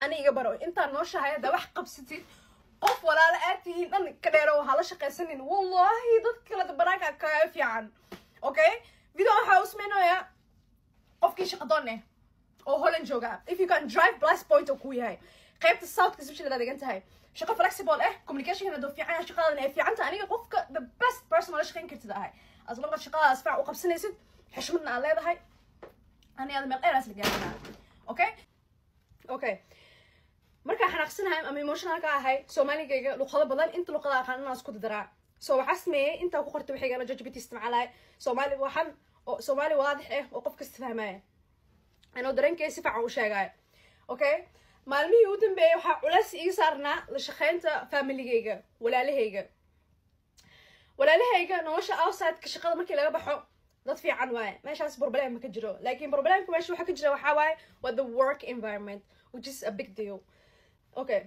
أنا يجبروا أنت نوشة هاي ده واحد قبستي قف ولا لا آتي أنا كده وهلا شقة سنين والله ضد كلا دبراك كيف يعني أوكي فيديو هاوس منه يا قف كيش قدرني أو هولن جوجا if you can drive blast point أكوي هاي قيمة الصوت كسبش اللي دقنت هاي شقة flexible communication هنا دو في عنا شقة أنا في عنتا أنا قف the best person ولا شقين كرت ده هاي أصلا شقة أسفع وقبسني سد حشمنا على هذا هاي أنا هذا من غير أسلك يعني أوكي marka xanaaqsanahay ama emotional ka ahay Soomaaliga luqado badan inta luqada aqaan aan isku daraa soo xasmee inta ku qortay wixii gala jajbiti isticmaalay Soomaali waxan oo Soomaali waadix ah oo qof kasta fahmaya anoo dareenkay si fiican u sheegay okay maalmihii u dambeeyay waxa culays ii saarnaa la shaqeynta family-gayga walaalahayga nolosha outside ka shaqada markii laga baxo dad fiican waay meeshaas problem ma ka jiro laakiin problemku meesha waxa ka jira waxa waay the work environment which is a big deal okay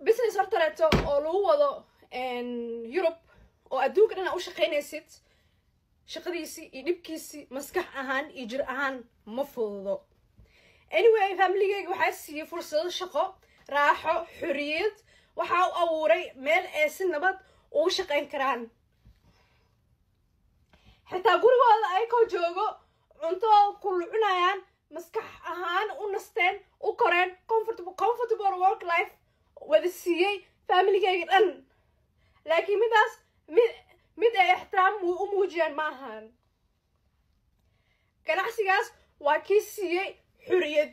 business hortaleeto oo lagu wado Europe oo adduunka dhan u shaqeynaysid shaqadiisi iyo dhibkiisi maskax ahaan iyo jir ahaan ma fududo anyway family-gayga waxa siiyay fursado shaqo raaxo xuriyad waxa uu abuuray meel ay si nabad ugu shaqeyn karaan xitaa gurigooda ay ka joogo cunto ku cunayaan maskax ahaan u nasteen u koreen comfortable work life wada siiyay family-gayga dhan laakiin mid ay ixtiraam u muujiyaan ma ahan ganacsigaas waa kii siiyay xuriyad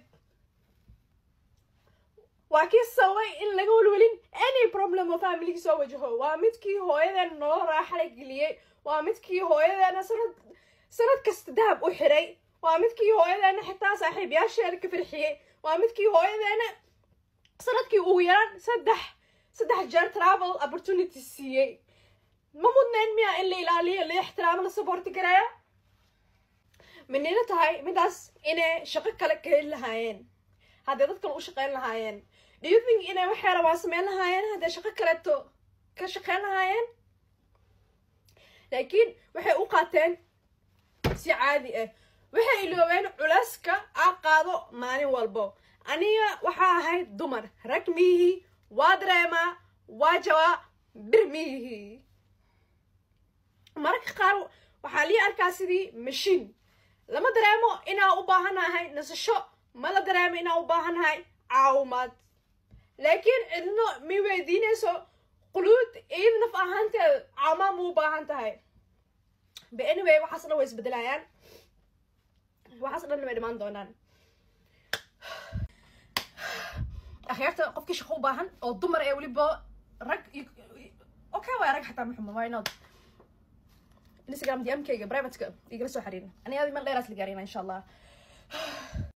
waa kii sababay in laga walwalin any problem oo family-gi soo wajaho waa midkii hooyadeena nolol raaxa la geliyay waa midkii hooyadeena sanad kasta dahab u xiray waa midkii hooyadeena xitaa saaxiibayaasheeda ka farxiyay waa midkii hooyadeena sanadkii ugu yaraan saddex jeer travel opportunity siiyay ma mudnayn miya in la ilaaliyo la ixtiraamo la support gareeyo minina tahay midaas inay shaqo kale ka heli lahaayeen haddii dad kale u shaqeyn lahaayeen do you think inay waxay rabaan sameyn lahaayeen haddii shaqo kaleeto ka shaqeyn lahaayeen laakiin waxay u qaateen si caadi ah waxay iloobeen culeyska aan qaado maalin walbo aniga waxa ahay dumar rag mihi waa dareemaa waa jawaa bir mihi marka qaar waxaa lii arkaa sidii machine lama dareemo inaa u baahanahay nasasho ma la dareemo inaa u baahanahay caawimad laakiin cidno mi weydiinayso quluud iyada naf ahaanteeda caawimad ma u baahan tahay anyway waxaas dhan way isbedelayaan waxaas dhan way dhimaan doonaan akhyaarta qofkii shaqo u baahan oo dumar ee weliba rag okay waa rag xataa maxuma why not Instagram DM-kayga private-ka igala soo xiriirna aniga meel dheeraas la gaarina insha Allah